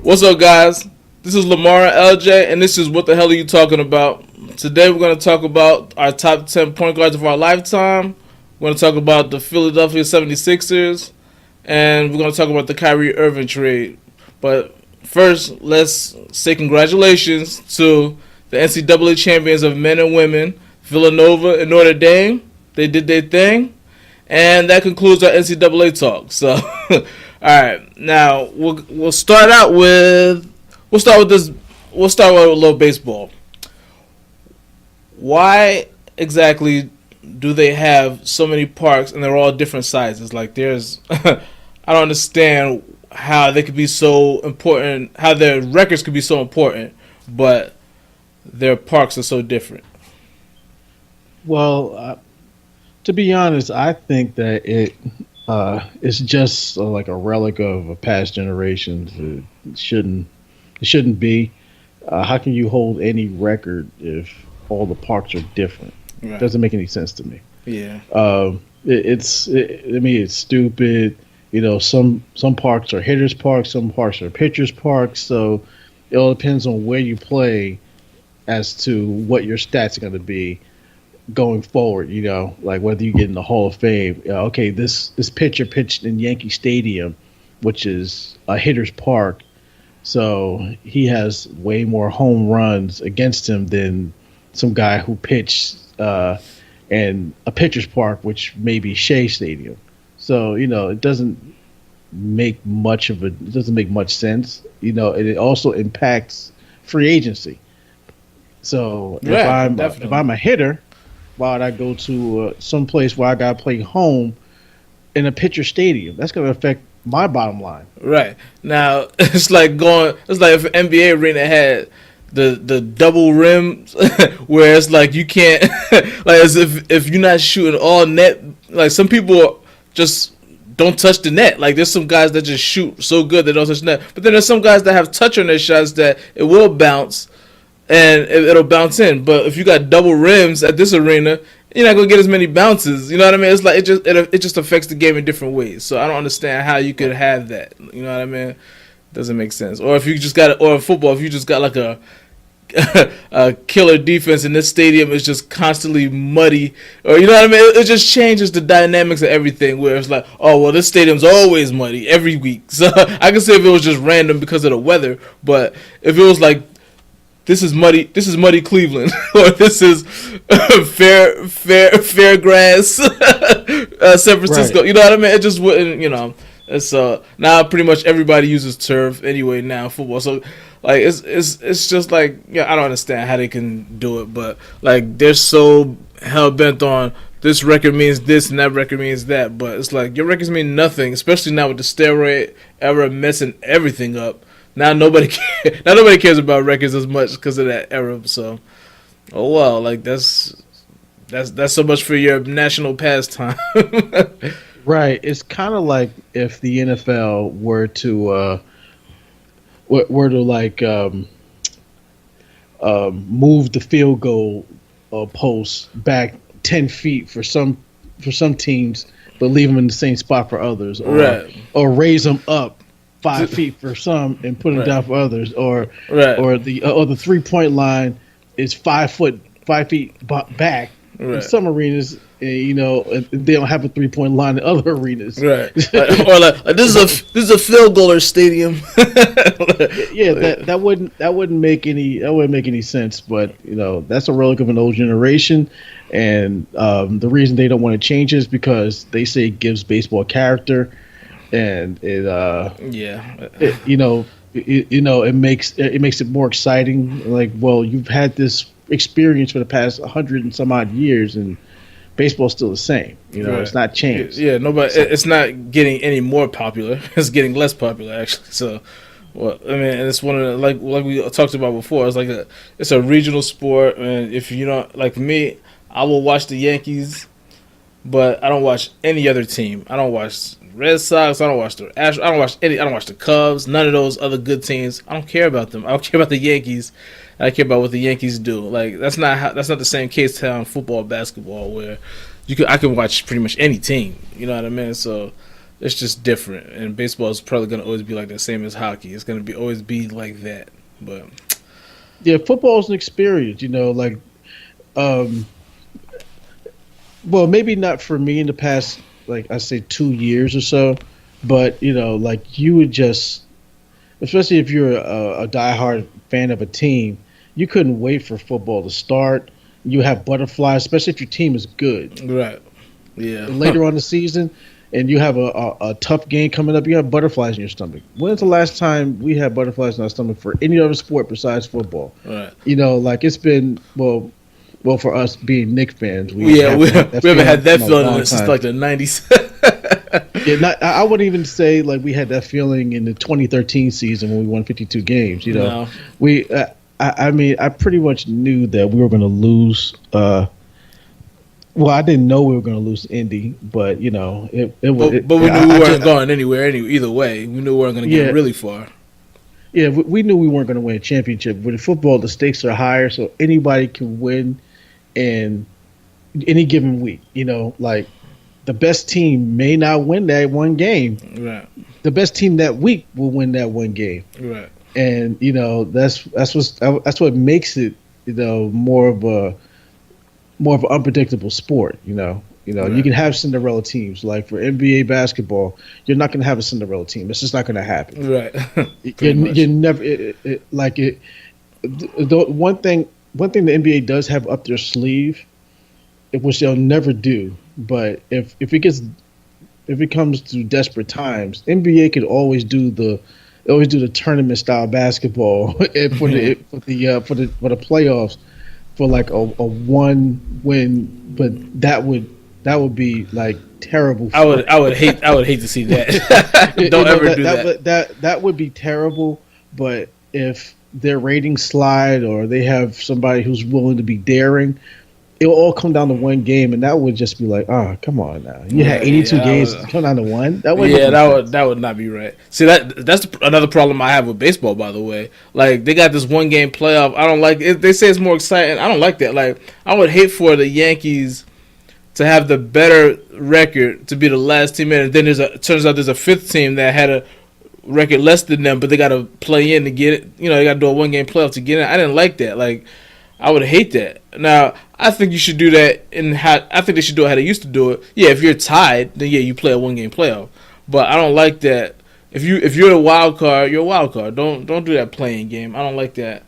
What's up, guys? This is Lemar and LJ, and this is What the Hell Are You Talking About? Today we're going to talk about our top 10 point guards of our lifetime. We're going to talk about the Philadelphia 76ers, and we're going to talk about the Kyrie Irving trade. But first, let's say congratulations to the NCAA champions of men and women, Villanova and Notre Dame. They did their thing, and that concludes our NCAA talk. So, all right, now we'll start with a little baseball. Why exactly do they have so many parks and they're all different sizes? Like, there's, I don't understand how they could be so important, how their records could be so important, but their parks are so different. Well, to be honest, I think that it's just like a relic of a past generation. It shouldn't be. How can you hold any record if all the parks are different? Right. It doesn't make any sense to me. Yeah. It's stupid. You know, some parks are hitters parks, some parks are pitchers parks. So it all depends on where you play as to what your stats are going to be going forward. You know, like whether you get in the Hall of Fame. Okay, this pitcher pitched in Yankee Stadium, which is a hitter's park, so he has way more home runs against him than some guy who pitched in a pitcher's park, which may be Shea Stadium. So it doesn't make much sense. And it also impacts free agency. So if I'm a hitter, why would I go to some place where I got to play home in a pitcher stadium? That's going to affect my bottom line. Right. Now, it's like if an NBA arena had the double rims where it's like you can't, like as if you're not shooting all net, like some people just don't touch the net. Like there's some guys that just shoot so good they don't touch the net. But then there's some guys that have touch on their shots that it will bounce and it'll bounce in. But if you got double rims at this arena, you're not gonna get as many bounces. You know what I mean? It's like it just affects the game in different ways. So I don't understand how you could have that. You know what I mean? Doesn't make sense. Or if you just got, or in football, if you just got like a killer defense and this stadium is just constantly muddy, or you know what I mean? It just changes the dynamics of everything. Where it's like, oh well, this stadium's always muddy every week. So I can say if it was just random because of the weather, but if it was like, this is muddy Cleveland, or this is fairgrass San Francisco. Right. You know what I mean? It just wouldn't. It's now pretty much everybody uses turf anyway now, football. So like it's just like, yeah, I don't understand how they can do it, but like they're so hell bent on this record means this and that record means that, but it's like your records mean nothing, especially now with the steroid era messing everything up. Now nobody cares about records as much because of that era. So, oh well, like that's so much for your national pastime. Right. It's kind of like if the NFL were to like move the field goal post back 10 feet for some teams, but leave them in the same spot for others, or raise them up 5 feet for some and put them down for others, or the 3-point line is 5 feet back. Right. In some arenas, they don't have a 3-point line in other arenas. Right. Or like this is a field goaler stadium. Yeah, that wouldn't make any sense. But that's a relic of an old generation, and the reason they don't want to change it is because they say it gives baseball character, and it makes it more exciting. Like, well, you've had this experience for the past 100 and some odd years, and baseball's still the same. Right. It's not changed. Yeah, it's not getting any more popular. It's getting less popular, actually. So, well, I mean, and it's one of the, like we talked about before. It's like it's a regional sport, and if you don't, like me, I will watch the Yankees, but I don't watch any other team. I don't watch Red Sox. I don't watch the Astros. I don't watch the Cubs. None of those other good teams. I don't care about them. I don't care about the Yankees. I care about what the Yankees do. Like that's not the same case in football, basketball, where I can watch pretty much any team. You know what I mean? So It's just different, and baseball is probably gonna always be like the same as hockey. It's gonna be always be like that. But Yeah, football is an experience. Like, um, well, maybe not for me in the past, like I say, 2 years or so, but like you would just, especially if you're a diehard fan of a team, you couldn't wait for football to start. You have butterflies, especially if your team is good. right, yeah, Later on in the season, and you have a tough game coming up, you have butterflies in your stomach. When's the last time we had butterflies in our stomach for any other sport besides football? right. Like it's been well for us being Knicks fans, we Yeah, we haven't had that in a feeling long since time. like the '90s. Yeah, I wouldn't even say like we had that feeling in the 2013 season when we won 52 games. No, We I mean I pretty much knew that we were going to lose. Well, I didn't know we were going to lose Indy, but it was. but we knew we weren't going anywhere. Either way, we knew we weren't going to get really far. Yeah, we knew we weren't going to win a championship. With football, the stakes are higher, so anybody can win in any given week. Like the best team may not win that one game. Right, The best team that week will win that one game, right, and that's what makes it more of an unpredictable sport. Right. You can have Cinderella teams. Like for NBA basketball, you're not going to have a Cinderella team. It's just not going to happen. right. You never like it. The one thing the NBA does have up their sleeve, which they'll never do. But if it comes to desperate times, NBA could always do the tournament style basketball for the playoffs for like a one win, but that would be like terrible. I would hate to see that. Don't ever do that. That would be terrible. But if their ratings slide or they have somebody who's willing to be daring, it will all come down to one game, and that would just be like, oh, come on now. You had 82 games come down to one. That would not be right. See that's another problem I have with baseball. By the way, like they got this one game playoff. I don't like it. They say it's more exciting. I don't like that. Like I would hate for the Yankees to have the better record to be the last team in, and then turns out there's a fifth team that had a record less than them, but they got to play in to get it. They got to do a one game playoff to get in. I didn't like that. Like I would hate that. Now, I think you should do that I think they should do it how they used to do it. Yeah, if you're tied, then yeah, you play a one game playoff. But I don't like that. If you're a wild card, you're a wild card. Don't do that playing game. I don't like that.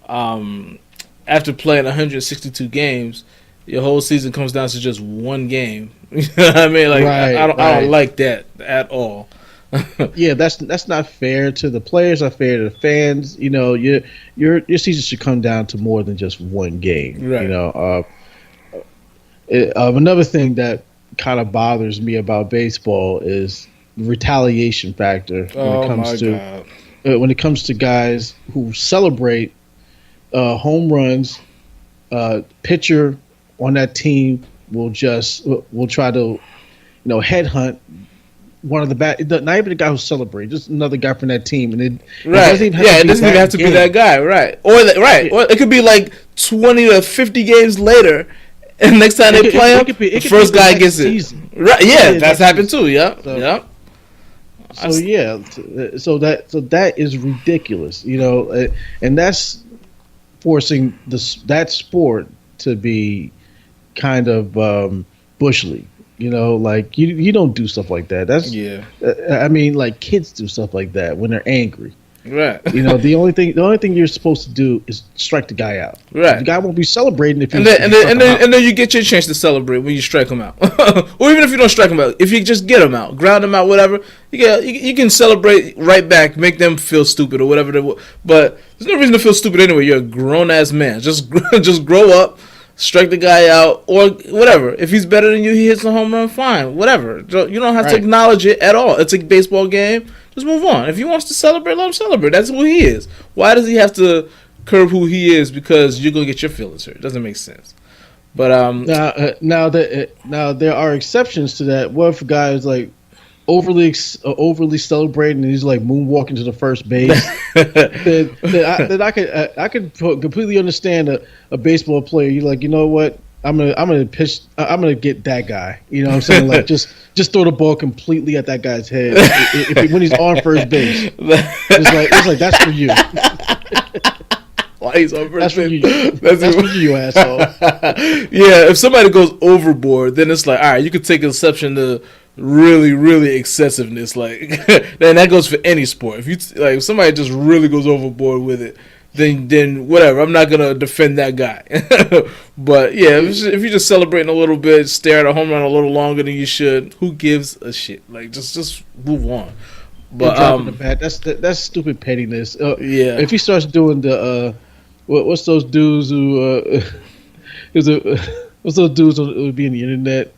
After playing 162 games, your whole season comes down to just one game. You know what I mean? Like I don't like that at all. Yeah, that's not fair to the players. Not fair to the fans. Your season should come down to more than just one game. Right. Another thing that kind of bothers me about baseball is the retaliation factor when it comes to guys who celebrate home runs. Pitcher on that team will try to headhunt one of the not even the guy who's celebrating, just another guy from that team, and it doesn't even have to be that guy, right? Or it could be like 20 to 50 games later, and next time they play him, the first guy gets it. Right? Yeah, that's happened too. Yeah, yeah. So that is ridiculous, and that's forcing that sport to be kind of bush league. Like you don't do stuff like that. I mean, like kids do stuff like that when they're angry. Right. The only thing you're supposed to do is strike the guy out. Right. The guy won't be celebrating if you and then you get your chance to celebrate when you strike him out, or even if you don't strike him out, if you just get him out, ground him out, whatever, you can celebrate right back, make them feel stupid or whatever. But there's no reason to feel stupid anyway. You're a grown ass man. Just grow up. Strike the guy out, or whatever. If he's better than you, he hits a home run, fine. Whatever. You don't have to acknowledge it at all. It's a baseball game. Just move on. If he wants to celebrate, let him celebrate. That's who he is. Why does he have to curb who he is because you're going to get your feelings hurt? It doesn't make sense. But now there are exceptions to that. What if a guy is like overly celebrating and he's like moonwalking to the first base? then I could completely understand a baseball player. You're like, you know what? I'm gonna get that guy. You know what I'm saying? Like just throw the ball completely at that guy's head when he's on first base. It's like that's for you. Why he's on That's first for base? you. That's for you, asshole. Yeah, if somebody goes overboard, then it's like, all right, you could take exception to really, really excessiveness. Like, then that goes for any sport. If somebody just really goes overboard with it, then whatever. I'm not gonna defend that guy. But yeah, if you're just celebrating a little bit, stare at a home run a little longer than you should, who gives a shit? Like, just move on. But dropping the bat. That's stupid pettiness. Yeah. If he starts doing the what's those dudes who what's those dudes who would be in the internet?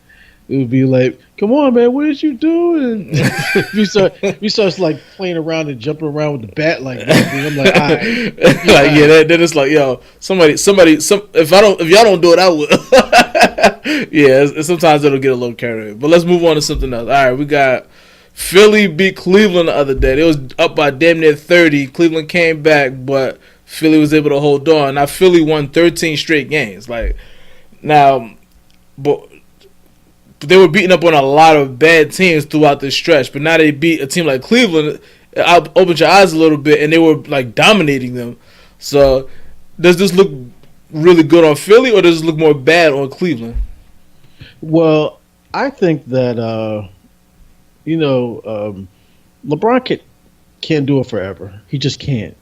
It would be like, come on, man, what did you do? And if you start like playing around and jumping around with the bat like that, I'm like, all right. Like, yeah, then it's like, yo, somebody, if y'all don't do it, I will. Yeah, sometimes it'll get a little carried away. But let's move on to something else. All right, we got Philly beat Cleveland the other day. They was up by damn near 30. Cleveland came back, but Philly was able to hold on. Now Philly won 13 straight games. Like, now, but they were beating up on a lot of bad teams throughout this stretch. But now they beat a team like Cleveland. Opened your eyes a little bit, and they were like dominating them. So, does this look really good on Philly, or does it look more bad on Cleveland? Well, I think that LeBron can't do it forever. He just can't.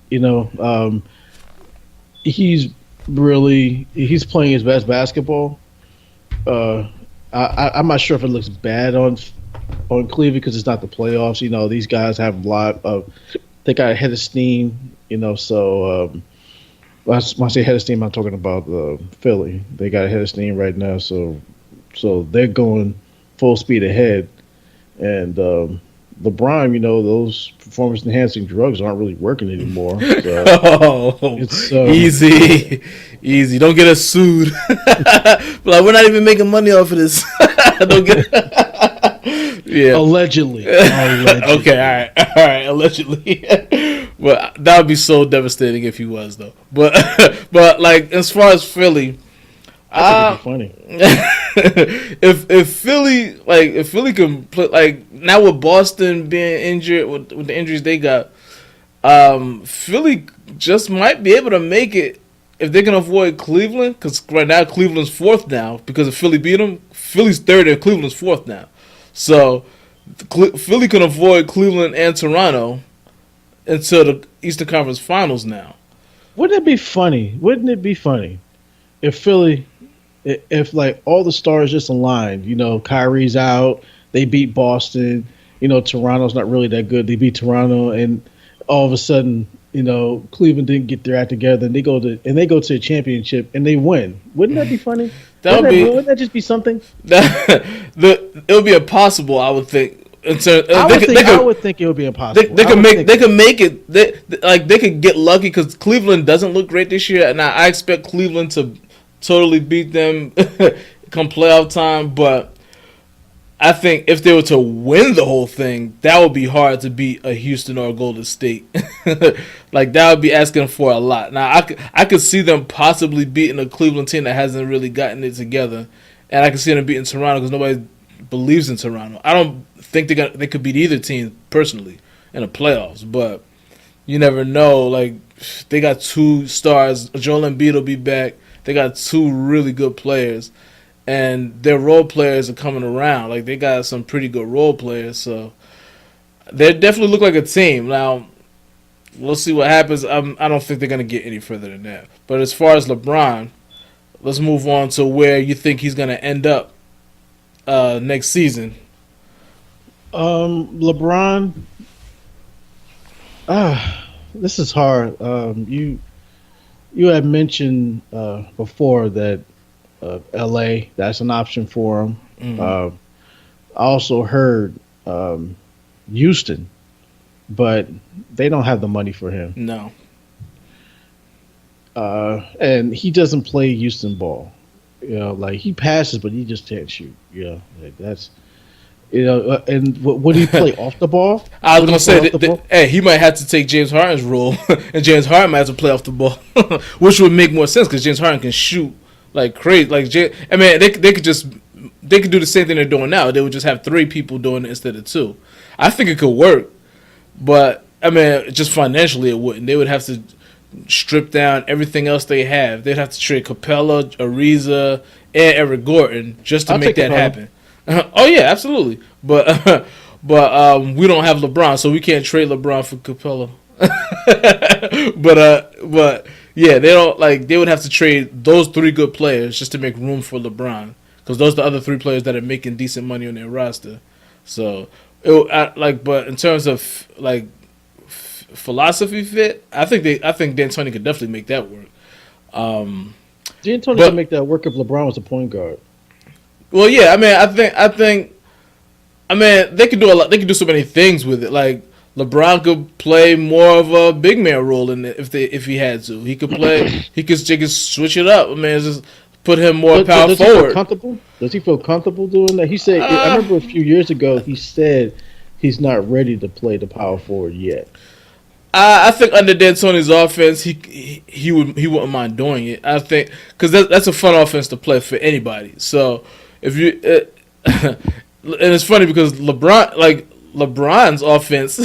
He's playing his best basketball. I'm not sure if it looks bad on Cleveland because it's not the playoffs. These guys have a lot of they got a head of steam. So when I say head of steam, I'm talking about Philly. They got a head of steam right now, so they're going full speed ahead. And LeBron, those performance-enhancing drugs aren't really working anymore. So it's easy. Don't get us sued. Like, we're not even making money off of this. Don't get. Yeah. Allegedly. Okay. All right. Allegedly. But that would be so devastating if he was, though. But like, as far as Philly. I think it'd be funny. if Philly can play, like, now with Boston being injured with the injuries they got, Philly just might be able to make it if they can avoid Cleveland, because right now Cleveland's fourth now because if Philly beat them. Philly's third and Cleveland's fourth now, so Philly can avoid Cleveland and Toronto until the Eastern Conference Finals now. Wouldn't it be funny if Philly, if like all the stars just aligned, Kyrie's out, they beat Boston, Toronto's not really that good, they beat Toronto, and all of a sudden, Cleveland didn't get their act together, and they go to a championship and they win. Wouldn't that be funny? Wouldn't that just be something? It would be impossible, I would think. I would think it would be impossible. They could make it. They could get lucky because Cleveland doesn't look great this year, and I expect Cleveland to totally beat them come playoff time. But I think if they were to win the whole thing, that would be hard to beat a Houston or a Golden State. Like, that would be asking for a lot. Now I could see them possibly beating a Cleveland team that hasn't really gotten it together, and I could see them beating Toronto because nobody believes in Toronto. I don't think they could beat either team personally in the playoffs, but you never know. Like, they got two stars. Joel Embiid will be back. They got two really good players, and their role players are coming around. Like, they got some pretty good role players, so they definitely look like a team. Now, we'll see what happens. I don't think they're going to get any further than that. But as far as LeBron, let's move on to where you think he's going to end up next season. LeBron, this is hard. You had mentioned before that LA, that's an option for him. Mm-hmm. I also heard Houston, but they don't have the money for him. No. And he doesn't play Houston ball. Like, he passes, but he just can't shoot. Like, that's, and would he play off the ball? I was going to say, hey, he might have to take James Harden's role, and James Harden might have to play off the ball, which would make more sense because James Harden can shoot like crazy. Like I mean, they could do the same thing they're doing now. They would just have 3 people doing it instead of 2. I think it could work, but I mean, just financially it wouldn't. They would have to strip down everything else they have. They'd have to trade Capella, Ariza, and Eric Gordon just to I'll make take that Capella. happen. Oh yeah, absolutely. But we don't have LeBron, so we can't trade LeBron for Capella. But yeah, they don't like. They would have to trade those 3 good players just to make room for LeBron, because those are the other 3 players that are making decent money on their roster. So but in terms of like philosophy fit, I think D'Antoni could definitely make that work. D'Antoni But can make that work if LeBron was a point guard. well, yeah, I mean, I mean, they could do a lot. They could do so many things with it. Like LeBron could play more of a big man role in it if he had to. He could play. He could switch it up. I mean, just put him more power Does he feel forward. comfortable? Does he feel comfortable doing that? He said. I Uh, remember a few years ago he said he's not ready to play the power forward yet. I think under D'Antoni's offense, he wouldn't mind doing it. I think because that's a fun offense to play for anybody. So if you and it's funny because LeBron's offense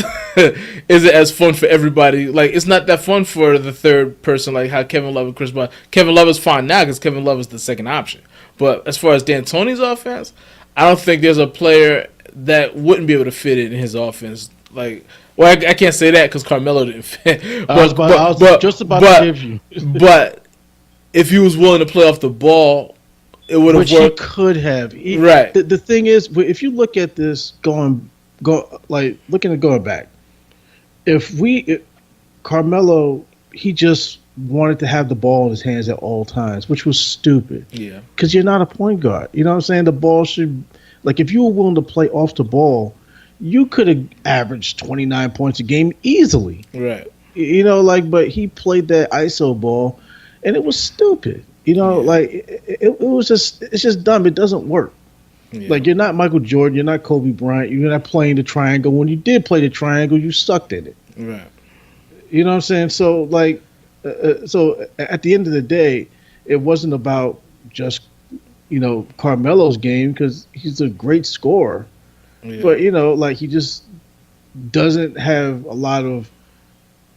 isn't as fun for everybody. Like it's not that fun for the third person, like how Kevin Love and Chris Paul. Kevin Love is fine now because Kevin Love is the second option. But as far as D'Antoni's offense, I don't think there's a player that wouldn't be able to fit in his offense. Like, well, I can't say that because Carmelo didn't fit. I was just about to give you, but if he was willing to play off the ball, it would have which he worked. could have. Right. The thing is, if you look at this looking at going back, if Carmelo, he just wanted to have the ball in his hands at all times, which was stupid. Yeah. Because you're not a point guard. You know what I'm saying? The ball should, like, if you were willing to play off the ball, you could have averaged 29 points a game easily. Right. You know, like, but he played that ISO ball, and it was stupid. You know, like, it was it's just dumb. It doesn't work. Yeah. Like, you're not Michael Jordan. You're not Kobe Bryant. You're not playing the triangle. When you did play the triangle, you sucked at it. Right. You know what I'm saying? So, like, so at the end of the day, it wasn't about just, Carmelo's game because he's a great scorer. Yeah. But, like, he just doesn't have a lot of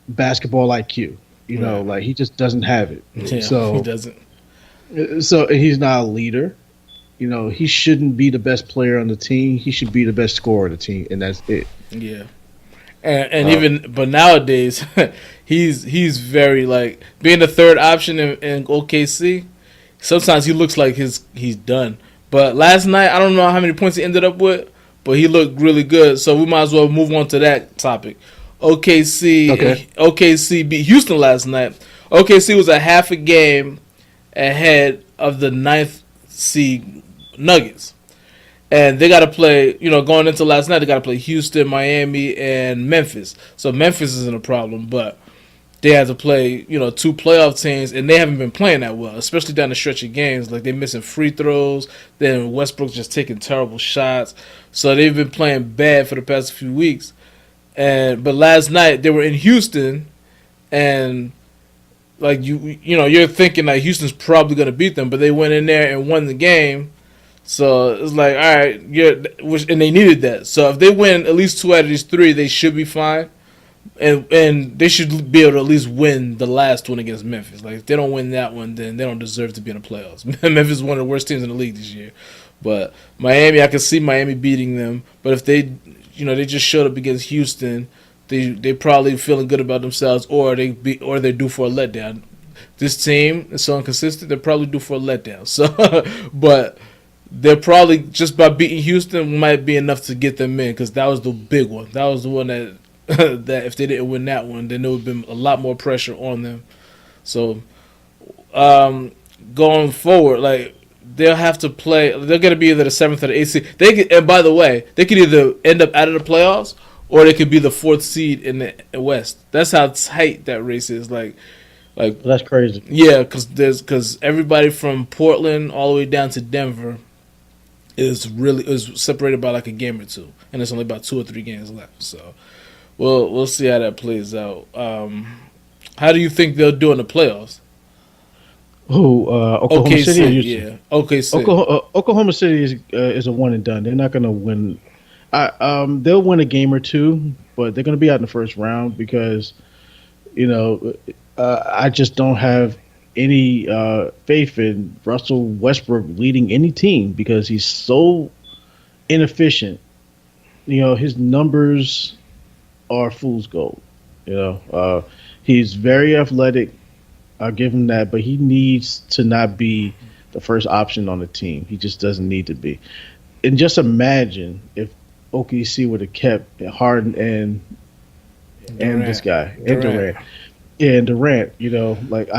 basketball IQ. Right. Like, he just doesn't have it. Yeah, So he doesn't. So and he's not a leader. He shouldn't be the best player on the team. He should be the best scorer on the team, and that's it. Yeah. But nowadays, he's very like being the third option in OKC. Sometimes he looks like he's done. But last night, I don't know how many points he ended up with, but he looked really good. So we might as well move on to that topic. OKC beat Houston last night. OKC was a half a game ahead of the 9th seed Nuggets. And they got to play, going into last night, they got to play Houston, Miami, and Memphis. So Memphis isn't a problem, but they had to play, 2 playoff teams, and they haven't been playing that well, especially down the stretch of games. Like, they're missing free throws. Then Westbrook's just taking terrible shots. So they've been playing bad for the past few weeks. But last night, they were in Houston, and like you're thinking like Houston's probably going to beat them, but they went in there and won the game. So it's like, all right, and they needed that. So if they win at least 2 out of these 3, they should be fine, and they should be able to at least win the last one against Memphis. Like if they don't win that one, then they don't deserve to be in the playoffs. Memphis is one of the worst teams in the league this year. But Miami, I can see Miami beating them. But if they just showed up against Houston, they probably feeling good about themselves, or they're due for a letdown. This team is so inconsistent; they're probably due for a letdown. So, but they're probably just by beating Houston might be enough to get them in because that was the big one. That was the one that that if they didn't win that one, then there would have been a lot more pressure on them. So, going forward, like they'll have to play. They're going to be either the 7th or the 8th seed. And by the way, they could either end up out of the playoffs or they could be the 4th seed in the West. That's how tight that race is. Like That's crazy. yeah, because everybody from Portland all the way down to Denver is separated by like a game or 2, and it's only about 2 or 3 games left. So we'll see how that plays out. How do you think they'll do in the playoffs? Who Oklahoma City or OKC, Houston? yeah, OKC. Oklahoma City is a one and done. They're not going to win. They'll win a game or two, but they're going to be out in the first round because you know I just don't have any faith in Russell Westbrook leading any team because he's so inefficient. His numbers are fool's gold. He's very athletic. I'll give him that, but he needs to not be the first option on the team. He just doesn't need to be. And just imagine if OKC would have kept Harden and this guy and Durant. Yeah, and Durant. Like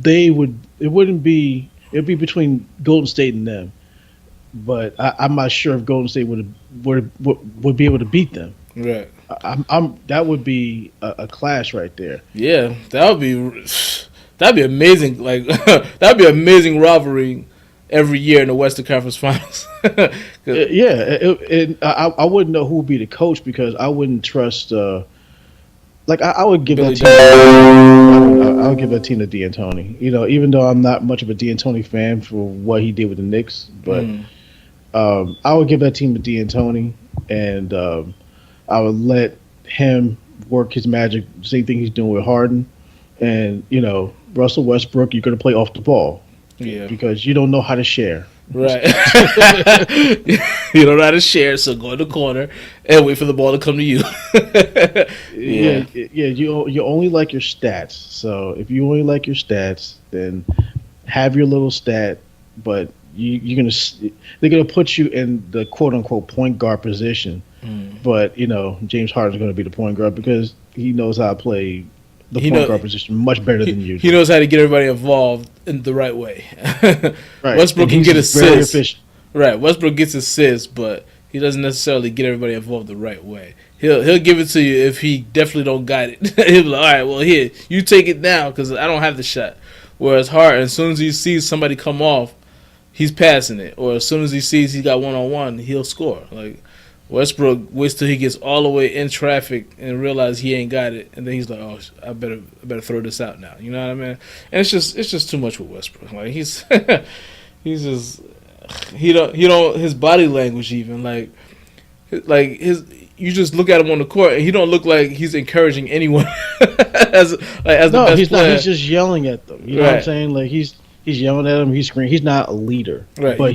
they would. It wouldn't be. It'd be between Golden State and them. But I'm not sure if Golden State would be able to beat them. Right. That would be a clash right there. Yeah, that'd be amazing. Like that'd be amazing rivalry every year in the Western Conference Finals. I wouldn't know who would be the coach because I wouldn't trust. I would give Billy that team. I would give that team to D'Antoni. Even though I'm not much of a D'Antoni fan for what he did with the Knicks, but I would give that team to D'Antoni, and I would let him work his magic. Same thing he's doing with Harden, and Russell Westbrook. You're going to play off the ball, because you don't know how to share. Right. You don't know how to share, so go in the corner and wait for the ball to come to you. Yeah. You only like your stats. So if you only like your stats, then have your little stat, but they're gonna put you in the quote unquote point guard position. But James Harden's going to be the point guard because he knows how to play the point guard position much better than you do. He knows how to get everybody involved in the right way. Right. Westbrook can get assists. Very efficient. Right. Westbrook gets assists, but he doesn't necessarily get everybody involved the right way. He'll give it to you if he definitely don't got it. He'll be like, all right, well, here, you take it now because I don't have the shot. Whereas Harden, as soon as he sees somebody come off, he's passing it. Or as soon as he sees he got one-on-one, he'll score. Like, Westbrook waits till he gets all the way in traffic and realize he ain't got it, and then he's like, "Oh, I better throw this out now." You know what I mean? And it's just too much with Westbrook. Like he's just he don't his body language even like his you just look at him on the court and he don't look like he's encouraging anyone as the best he's player. not. He's just yelling at them. You know what I'm saying? Like he's yelling at them. He's screaming. He's not a leader. Right. But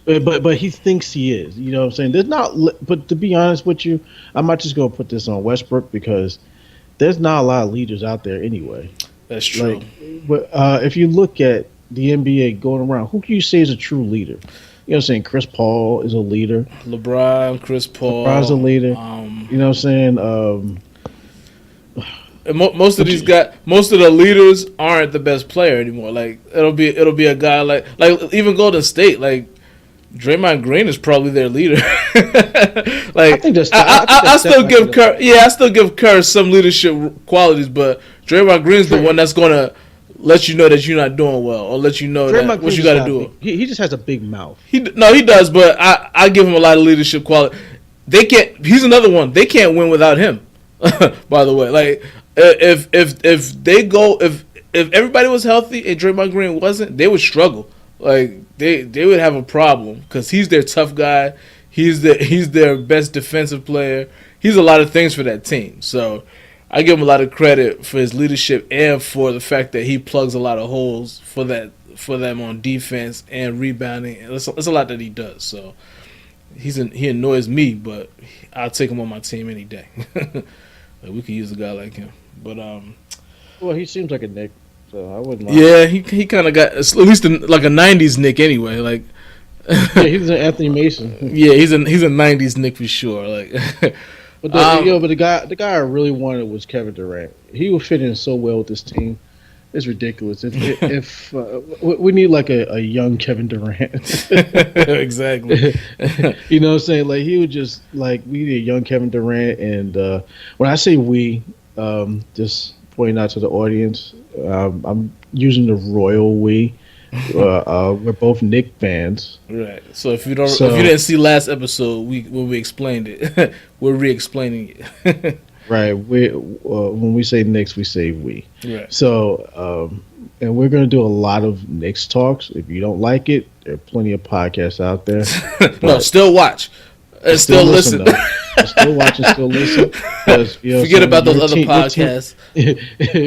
But he thinks he is. You know what I'm saying? There's not. But to be honest with you, I'm not just going to put this on Westbrook because there's not a lot of leaders out there anyway. That's true. But if you look at the NBA going around, who can you say is a true leader? You know what I'm saying? Chris Paul is a leader. LeBron, Chris Paul. LeBron's a leader. You know what I'm saying? Most of the leaders aren't the best player anymore. Like it'll be a guy like even Golden State, like Draymond Green is probably their leader. Like I still give Kerr, I still give Kerr some leadership qualities, but Draymond Green's the one that's gonna let you know that you're not doing well, or let you know that what you got to do. He just has a big mouth. He does, but I give him a lot of leadership quality. They can't. He's another one. They can't win without him. By the way, like if everybody was healthy and Draymond Green wasn't, they would struggle. Like they would have a problem because he's their tough guy. He's their best defensive player. He's a lot of things for that team. So I give him a lot of credit for his leadership and for the fact that he plugs a lot of holes for them on defense and rebounding. It's a lot that he does. So he annoys me, but I'll take him on my team any day. Like, we could use a guy like him. But well, he seems like a Nick. So I wouldn't. Yeah, he kind of got at least like a '90s Nick anyway. Like, yeah, he's an Anthony Mason. Yeah, he's a '90s Nick for sure. Like, but the guy I really wanted was Kevin Durant. He would fit in so well with this team. It's ridiculous. If we need like a young Kevin Durant. Exactly. You know what I'm saying? Like he would just like we need a young Kevin Durant. And when I say we, just pointing out to the audience, I'm using the royal we. We're both Knick fans, right? So if you didn't see last episode, when we explained it, we're re-explaining it. Right. We when we say Knicks, we say we. Right. So, and we're going to do a lot of Knicks talks. If you don't like it, there are plenty of podcasts out there. No, But still watch and still still listen listen. though. Still watch and still listen because Forget about those other podcasts.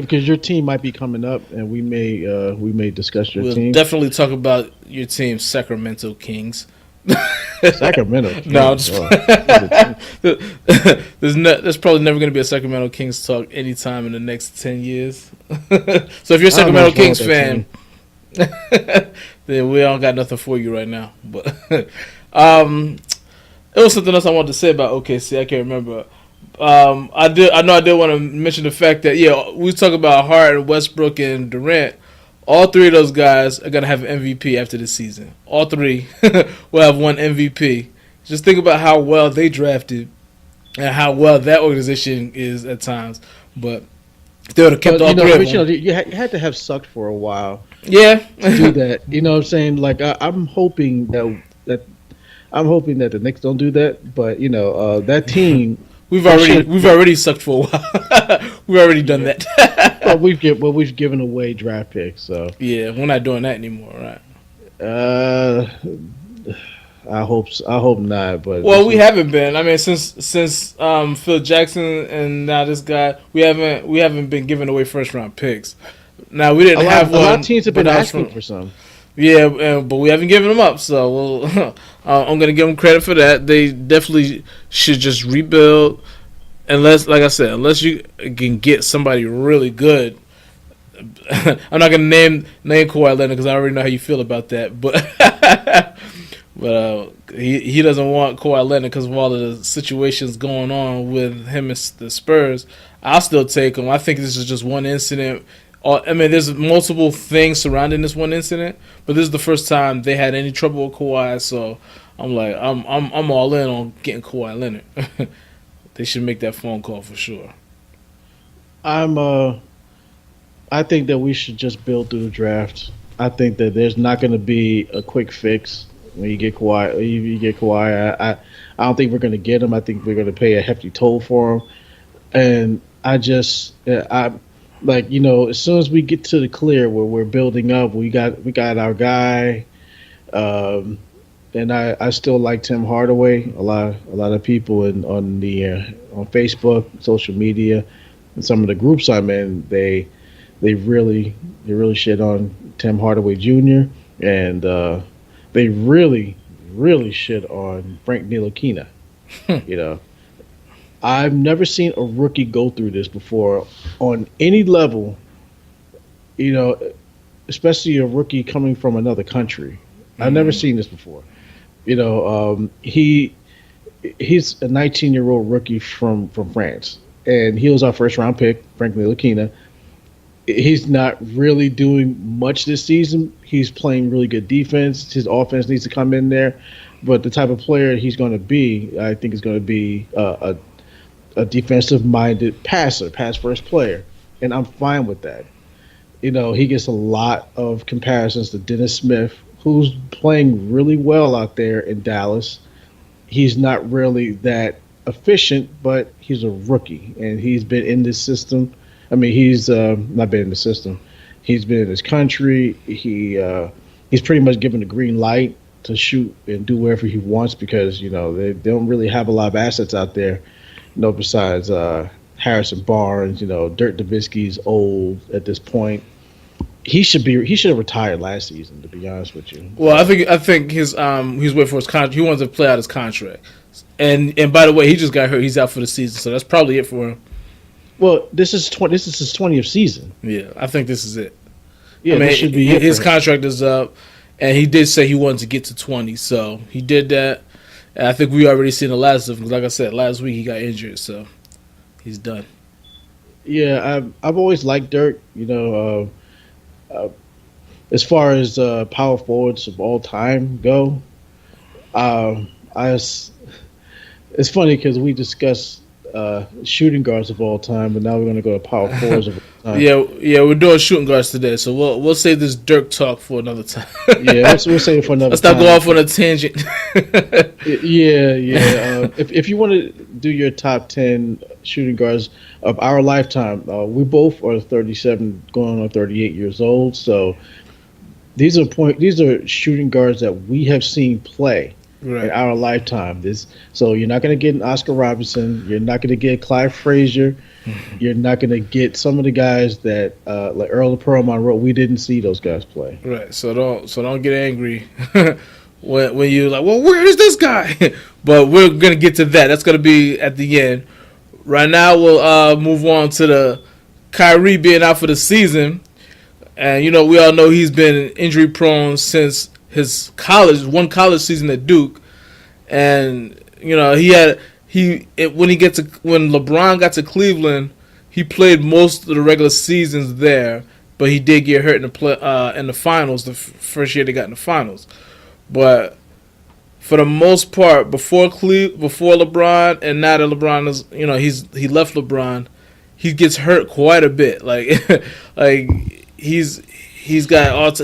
because your team might be coming up, and we may discuss your We'll team. definitely talk about your team, Sacramento Kings. Sacramento. No, I'm Kings. just Oh, that's a team. there's probably never going to be a Sacramento Kings talk anytime in the next 10 years. So if you're a I don't know Sacramento what's wrong Kings with that fan, team. then we don't got nothing for you right now. But um, it was something else I wanted to say about OKC. I can't remember. I know I did want to mention the fact that we talk about Harden, Westbrook, and Durant. All three of those guys are gonna have an MVP after this season. All three will have one MVP. Just think about how well they drafted and how well that organization is at times. But they would have kept But all three of them. you had to have sucked for a while Yeah, to do that. You know what I'm saying? Like I'm hoping that I'm hoping that the Knicks don't do that. But that team. we've already sucked for a while. We've already done Yeah. that. We've given away draft picks. So Yeah, we're not doing that anymore, right? uh, I hope not. But Well, we haven't been. I mean, since Phil Jackson and now this guy, we haven't been giving away first round picks. Now we didn't have a one. lot of teams have been but that was asking from- for some. Yeah, but we haven't given them up. So I'm gonna give them credit for that. They definitely should just rebuild. Unless, like I said, unless you can get somebody really good. I'm not gonna name Kawhi Leonard because I already know how you feel about that. But he doesn't want Kawhi Leonard because of all of the situations going on with him and the Spurs. I'll still take him. I think this is just one incident. I mean, there's multiple things surrounding this one incident, but this is the first time they had any trouble with Kawhi. So I'm like, I'm all in on getting Kawhi Leonard. They should make that phone call for sure. I think that we should just build through the draft. I think that there's not going to be a quick fix when you get Kawhi. You get Kawhi. I don't think we're going to get him. I think we're going to pay a hefty toll for him. And I like as soon as we get to the clear where we're building up, we got our guy. And I still like Tim Hardaway. A lot of people on Facebook, social media, and some of the groups I'm in, they really shit on Tim Hardaway Jr. and they really shit on Frank Ntilikina. I've never seen a rookie go through this before on any level. Especially a rookie coming from another country. I've never seen this before. He's a 19-year-old rookie from France, and he was our first round pick, Frank Ntilikina. He's not really doing much this season. He's playing really good defense. His offense needs to come in there, but the type of player he's going to be, I think, is going to be a defensive-minded passer, pass-first player, and I'm fine with that. He gets a lot of comparisons to Dennis Smith, who's playing really well out there in Dallas. He's not really that efficient, but he's a rookie, and he's been in this system. I mean, he's not been in the system. He's been in his country. He's pretty much given the green light to shoot and do whatever he wants because they don't really have a lot of assets out there. Besides Harrison Barnes. Dirk Nowitzki's old at this point. He should have retired last season, to be honest with you. Well, I think he's waiting for his contract. He wants to play out his contract. And by the way, he just got hurt. He's out for the season, so that's probably it for him. Well, this is his 20th season. Yeah, I think this is it. Yeah, I mean, this should be his contract is up, and he did say he wanted to get to 20, so he did that. And I think we already seen the last of him. Like I said, last week he got injured, so he's done. Yeah, I've always liked Dirk. As far as power forwards of all time go, it's funny because we discussed shooting guards of all time, but now we're going to go to power forwards of all time. Yeah, we're doing shooting guards today, so we'll save this Dirk talk for another time. Yeah, we'll save it for another Let's not time. go off on a tangent. Yeah, yeah. If you want to do your top 10 shooting guards of our lifetime, we both are 37, going on 38 years old. So these are shooting guards that we have seen play in Right. our lifetime. So you're not going to get an Oscar Robertson. You're not going to get Clive Frazier. You're not going to get some of the guys that like Earl Pearl Monroe. We didn't see those guys play. Right. So don't get angry when you like, well, where is this guy? But we're gonna get to that. That's gonna be at the end. Right now, we'll move on to the Kyrie being out for the season, and we all know he's been injury prone since his one college season at Duke, and when LeBron got to Cleveland, he played most of the regular seasons there, but he did get hurt in the finals. The first year they got in the finals, but for the most part, before LeBron, and now that LeBron is, he left LeBron, he gets hurt quite a bit. Like, like he's got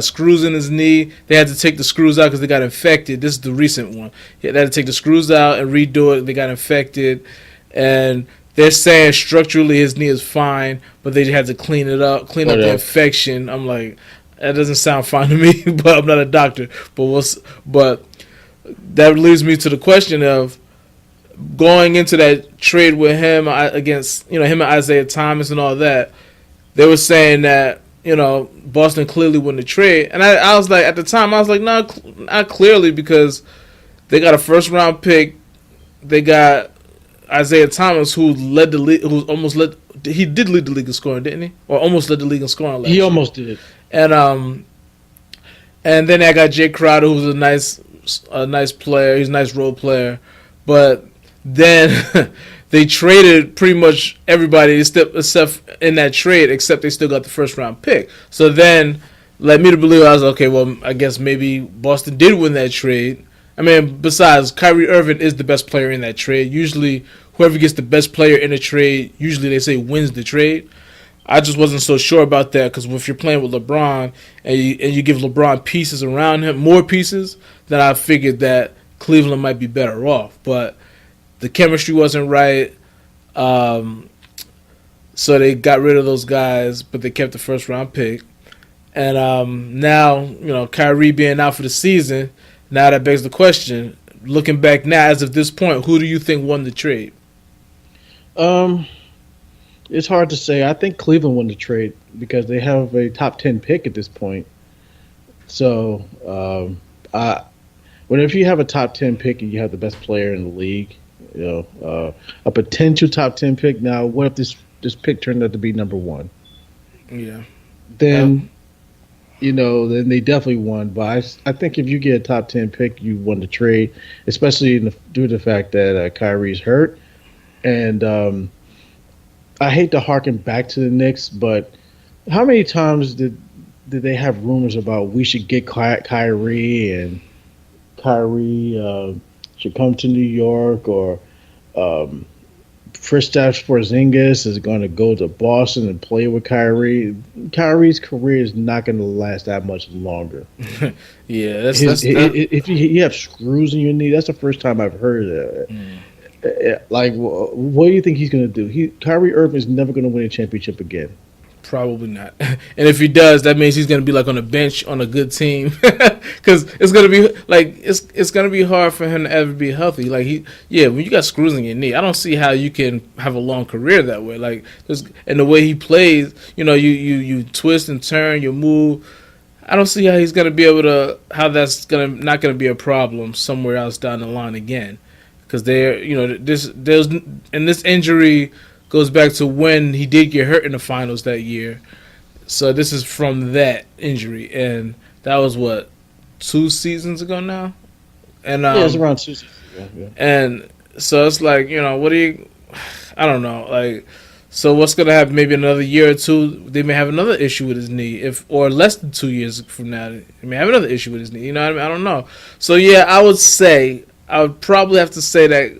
screws in his knee. They had to take the screws out because they got infected. This is the recent one. They had to take the screws out and redo it. They got infected, and they're saying structurally his knee is fine, but they had to clean up the infection. I'm like, that doesn't sound fine to me, but I'm not a doctor. But that leads me to the question of going into that trade with him against him and Isaiah Thomas and all that. They were saying that Boston clearly won the trade, and I was like, at the time I was like, no, not clearly, because they got a first round pick. They got Isaiah Thomas, who led the league, he did lead the league in scoring, didn't he? Or almost led the league in scoring last He year. almost did. And then I got Jay Crowder, who's a nice player. He's a nice role player, but then they traded pretty much everybody except in that trade, except they still got the first round pick. So then led me to believe, I was like, okay, well, I guess maybe Boston did win that trade. I mean, besides, Kyrie Irving is the best player in that trade. Usually, whoever gets the best player in a trade, usually they say wins the trade. I just wasn't so sure about that, because if you're playing with LeBron and you give LeBron pieces around him, more pieces, then I figured that Cleveland might be better off. But the chemistry wasn't right, so they got rid of those guys, but they kept the first round pick. And now, Kyrie being out for the season, now that begs the question, looking back now as of this point, who do you think won the trade? It's hard to say. I think Cleveland won the trade because they have a top 10 pick at this point. So, if you have a top 10 pick and you have the best player in the league, a potential top 10 pick. Now, what if this pick turned out to be number one? Yeah. Then, then they definitely won. But I think if you get a top 10 pick, you won the trade, especially due to the fact that Kyrie's hurt. And I hate to harken back to the Knicks, but how many times did they have rumors about we should get Kyrie, and Kyrie should come to New York, or Kristaps Porzingis is going to go to Boston and play with Kyrie? Kyrie's career is not going to last that much longer. Yeah, if you have screws in your knee, that's the first time I've heard that. Like, what do you think he's going to do? Kyrie Irving is never going to win a championship again. Probably not. And if he does, that means he's going to be like on a bench on a good team, because it's going to be like it's going to be hard for him to ever be healthy. Like when you got screws in your knee, I don't see how you can have a long career that way. Like, and the way he plays, you twist and turn, you move. I don't see how he's going to be able to. How that's not going to be a problem somewhere else down the line again. Because this injury goes back to when he did get hurt in the finals that year. So this is from that injury, and that was 2 seasons ago now. And yeah, it's around 2 seasons ago. Yeah. And so it's like, what do you? I don't know. Like, so what's gonna happen? Maybe another year or two, they may have another issue with his knee. Or less than 2 years from now, they may have another issue with his knee. You know what I mean? I don't know. So yeah, I would probably have to say that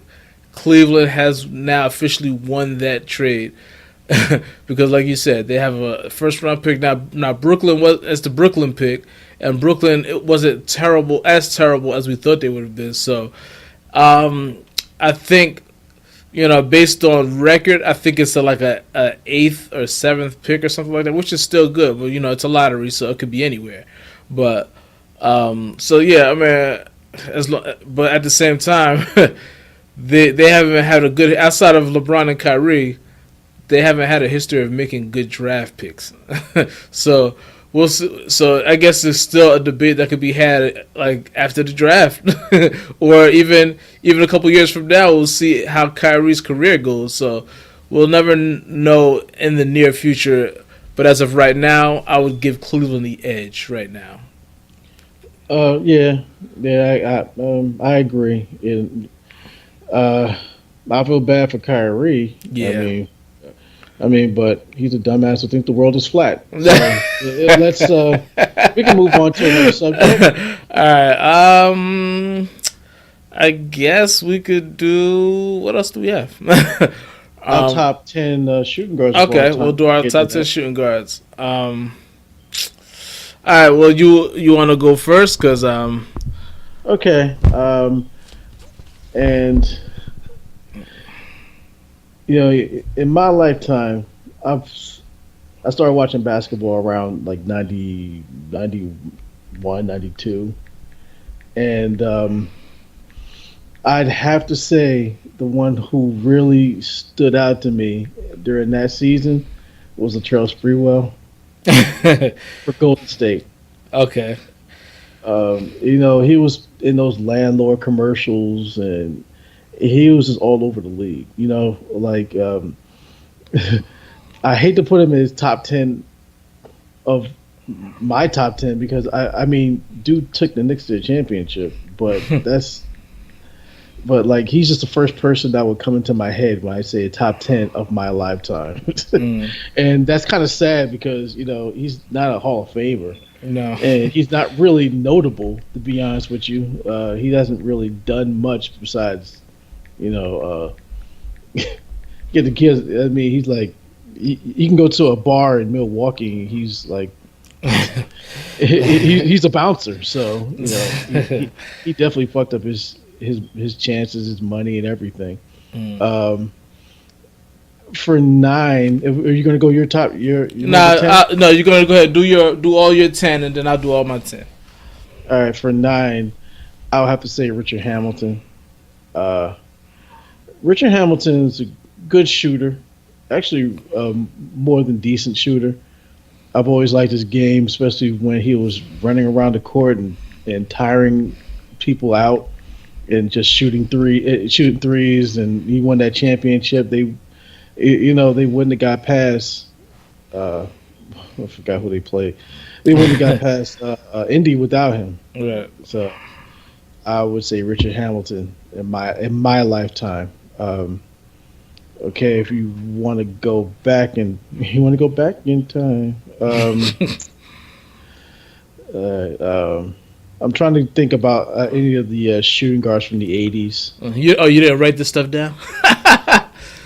Cleveland has now officially won that trade. Because, like you said, they have a first round pick now. Now Brooklyn was it's the Brooklyn pick, and Brooklyn it wasn't terrible as we thought they would have been. So, I think based on record, I think it's like a eighth or seventh pick or something like that, which is still good. But it's a lottery, so it could be anywhere. But so yeah, I mean, but at the same time, they haven't had a good outside of LeBron and Kyrie. They haven't had a history of making good draft picks. So we'll see. So I guess there's still a debate that could be had like after the draft, or even a couple years from now. We'll see how Kyrie's career goes. So we'll never know in the near future. But as of right now, I would give Cleveland the edge right now. I agree. I feel bad for Kyrie. Yeah. I mean, but he's a dumbass who thinks the world is flat. So let's we can move on to another subject. All right. I guess we could do. What else do we have? Our top 10 shooting guards. Okay, we'll do our top 10 shooting guards. All right. Well, you want to go first, cause Okay. And in my lifetime, I started watching basketball around like 90, 91, 92. And I'd have to say the one who really stood out to me during that season was Latrell Sprewell for Golden State. Okay. He was in those landlord commercials and he was just all over the league. I hate to put him in his top 10 of my top 10 because I mean, dude took the Knicks to the championship, but but he's just the first person that would come into my head when I say a top 10 of my lifetime. And that's kind of sad because, he's not a Hall of Famer. No. And he's not really notable, to be honest with you. He hasn't really done much besides, get the kids. I mean, he's like, you can go to a bar in Milwaukee and he's like, he's a bouncer. So, he definitely fucked up his chances, his money, and everything. For 9, are you going to go your top? Your no, you're going to go ahead and do all your 10, and then I'll do all my 10. All right, for 9, I'll have to say Richard Hamilton. Richard Hamilton is a good shooter, actually more than decent shooter. I've always liked his game, especially when he was running around the court and tiring people out and just shooting threes, and he won that championship. They wouldn't have got past. I forgot who they played. They wouldn't have got past Indy without him. Right. So I would say Richard Hamilton in my lifetime. Okay, if you want to go back in time. I'm trying to think about any of the shooting guards from the 80s. You didn't write this stuff down?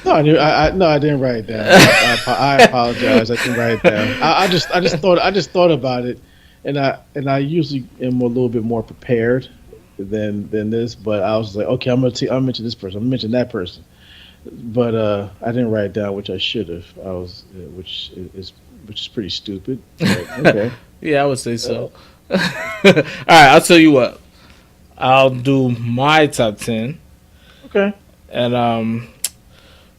No, I didn't write it down. I apologize. I didn't write it down. I just thought about it, and I usually am a little bit more prepared than this. But I was like, okay, I'm gonna mention this person. I'm gonna mention that person. But I didn't write it down, which I should have. Which is pretty stupid. But, okay. Yeah, I would say so. All right, I'll tell you what. I'll do my top 10. Okay. And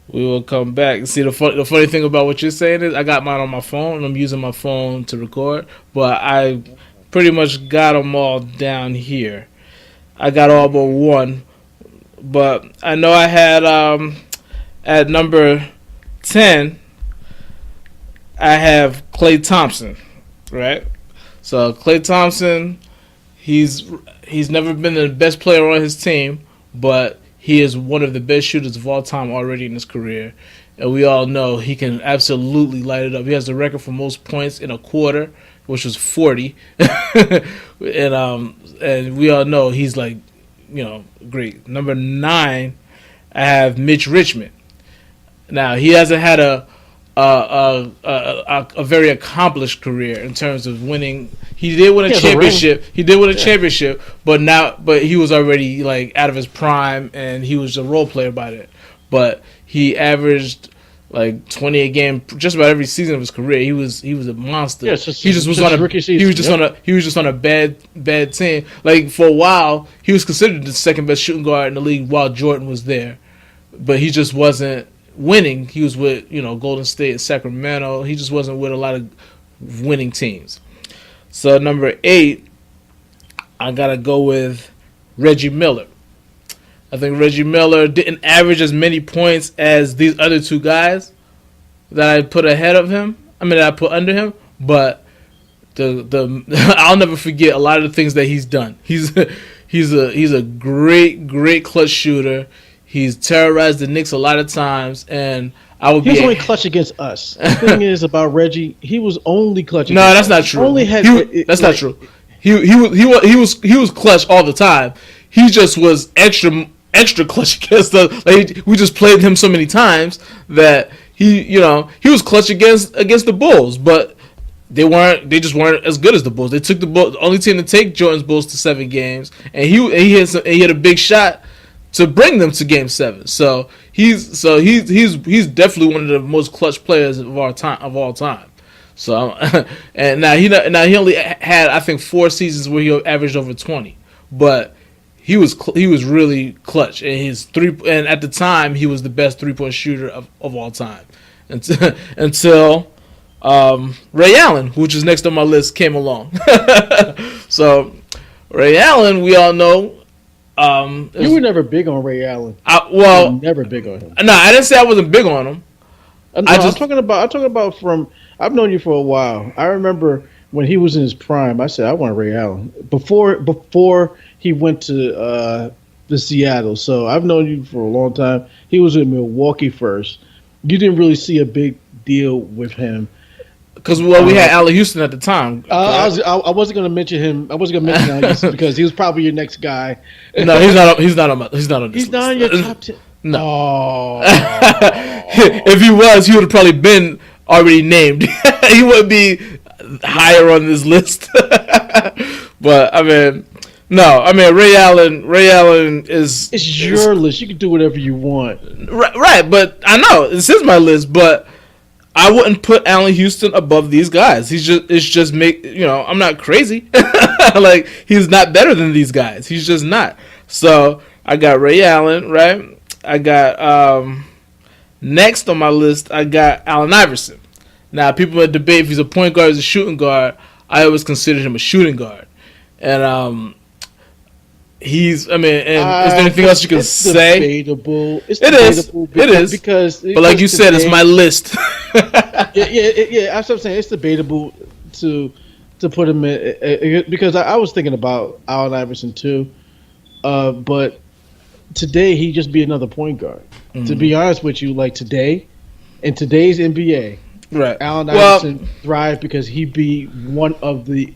we will come back. See, the funny thing about what you're saying is I got mine on my phone, and I'm using my phone to record, but I pretty much got them all down here. I got all but one, but I know I had at number 10, I have Klay Thompson, right? So Klay Thompson, he's never been the best player on his team, but he is one of the best shooters of all time already in his career. And we all know he can absolutely light it up. He has the record for most points in a quarter, which was 40. And we all know he's like, great. Number 9, I have Mitch Richmond. Now he hasn't had a very accomplished career in terms of winning. He did win a championship. He did win a championship, but he was already like out of his prime, and he was a role player by then. But he averaged like 20 a game just about every season of his career. He was a monster. Yeah, he was just on a bad team. Like for a while, he was considered the second best shooting guard in the league while Jordan was there, but he just wasn't winning. He was with Golden State and Sacramento. He just wasn't with a lot of winning teams. So number 8, I gotta go with Reggie Miller. I think Reggie Miller didn't average as many points as these other two guys that I put ahead of him. That I put under him, but the I'll never forget a lot of the things that he's done. He's a great clutch shooter. He's terrorized the Knicks a lot of times, and he was only clutch against us. The thing is about Reggie, he was only clutch. No, that's not true. That's not true. He was clutch all the time. He just was extra clutch against us. Like, we just played him so many times that he was clutch against the Bulls, but they just weren't as good as the Bulls. They took the only team to take Jordan's Bulls to 7 games, and he hit a big shot to bring them to Game 7. So he's definitely one of the most clutch players of all time. So and now he only had I think 4 seasons where he averaged over 20, but he was really clutch, and at the time he was the best 3-point shooter of all time until Ray Allen, which is next on my list, came along. So Ray Allen, we all know. You were never big on Ray Allen. Never big on him. No, I didn't say I wasn't big on him. I'm talking about from. I've known you for a while. I remember when he was in his prime. I said I want Ray Allen before he went to the Seattle. So I've known you for a long time. He was in Milwaukee first. You didn't really see a big deal with him. Because we had Allen Houston at the time. I wasn't going to mention him. I wasn't going to mention Allen Houston because he was probably your next guy. No, he's not. He's not on this He's not on your top 10. No. Oh. If he was, he would have probably been already named. He wouldn't be higher on this list. But Ray Allen is. It's your list. You can do whatever you want. Right. But I know this is my list, but I wouldn't put Allen Houston above these guys. I'm not crazy. Like, he's not better than these guys. He's just not. So I got Ray Allen, right? I got next on my list. I got Allen Iverson. Now people would debate if he's a point guard or a shooting guard. I always considered him a shooting guard, and is there anything else you can say? Debatable. It is because like you said, it's my list. yeah. That's what I'm saying. It's debatable to put him in because I was thinking about Allen Iverson too, but today he'd just be another point guard. Mm-hmm. To be honest with you, like today, in today's NBA, right? Allen Iverson thrived because he'd be one of the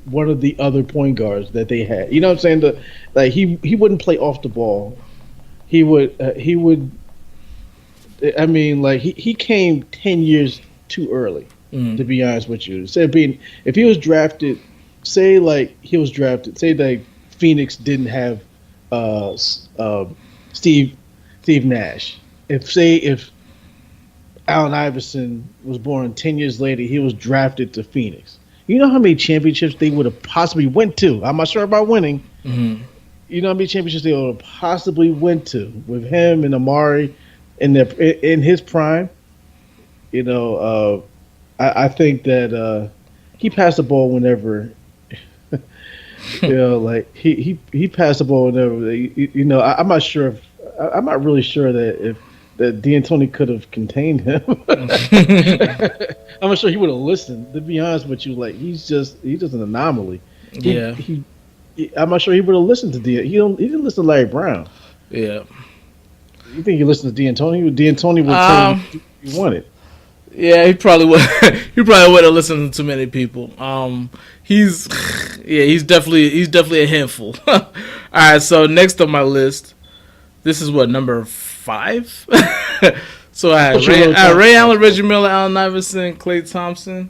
other point guards that they had. You know what I'm saying? He wouldn't play off the ball. He would. I mean, like he came 10 years too early. To be honest with you, if he was drafted, say that Phoenix didn't have Steve Nash. If Allen Iverson was born 10 years later, he was drafted to Phoenix. You know how many championships they would have possibly went to? I'm not sure about winning. Mm-hmm. You know how many championships they would have possibly went to with him and Amari in his prime. I think that he passed the ball whenever. Like he passed the ball whenever. I'm not sure. I'm not really sure that D'Antoni could have contained him. I'm not sure he would have listened. To be honest with you, like he's just an anomaly. I'm not sure he would have listened to He didn't listen to Larry Brown. Yeah. You think he listened to D'Antoni? D'Antoni would tell him he wanted. Yeah, he probably would. He probably would have listened to too many people. He's definitely a handful. All right, so next on my list, this is what number 5. So But you're really I had talking Ray Allen, basketball. Reggie Miller, Allen Iverson, Klay Thompson,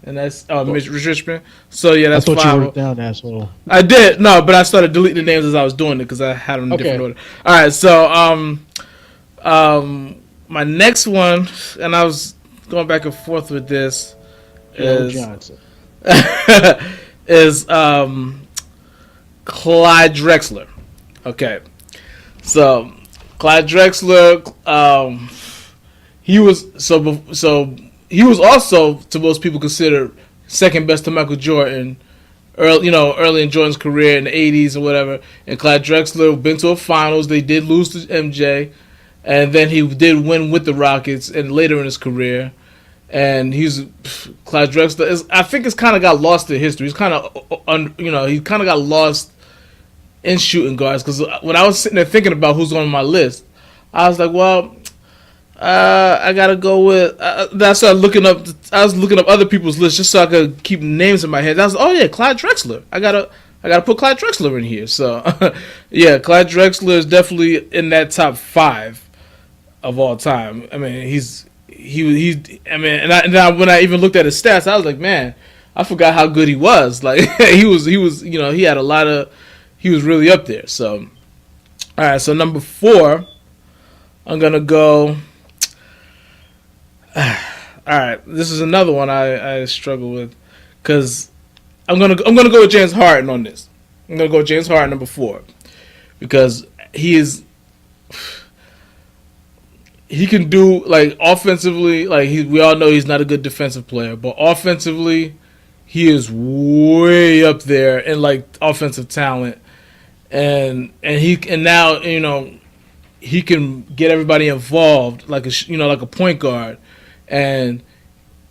and that's Mitch Richmond. So yeah, I that's thought you wrote 5. it down, asshole. I did no, but I started deleting the names as I was doing it because I had them in different Okay. order. All right, so my next one, and I was going back and forth with this Joe is Johnson. is Clyde Drexler. Okay, so Clyde Drexler, he was also to most people considered second best to Michael Jordan early in Jordan's career in the '80s or whatever. And Clyde Drexler been to a finals. They did lose to MJ, and then he did win with the Rockets and later in his career. And Clyde Drexler I think it's kind of got lost in history. He's kind of he kind of got lost in shooting guards because when I was sitting there thinking about who's on my list, I was like, well, I gotta go with. I started looking up. I was looking up other people's lists just so I could keep names in my head. I was, oh yeah, Clyde Drexler. I gotta put Clyde Drexler in here. So yeah, Clyde Drexler is definitely in that top 5 of all time. I mean, he. I mean, when I even looked at his stats, I was like, man, I forgot how good he was. Like he was. He had a lot of. He was really up there. So all right. So number 4, I'm gonna go. All right, this is another one I struggle with because I'm gonna go with James Harden on this. I'm gonna go with James Harden number 4 because he can do like offensively, like we all know he's not a good defensive player, but offensively he is way up there in like offensive talent, and now he can get everybody involved like a point guard, and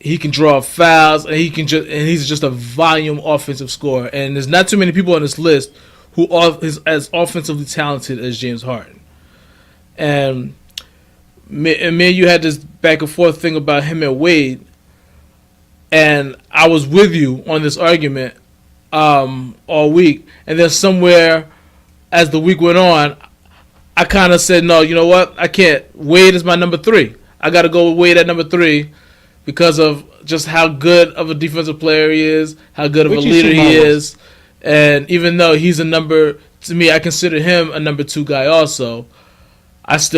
he can draw fouls, and he's just a volume offensive scorer. And there's not too many people on this list who are as offensively talented as James Harden. And me and you had this back and forth thing about him and Wade, and I was with you on this argument all week. And then somewhere as the week went on, I kind of said, no, you know what? I can't. Wade is my number 3. I got to go with Wade at number 3 because of just how good of a defensive player he is, how good of a leader he is. And even though he's to me, I consider him a number 2 guy also. I just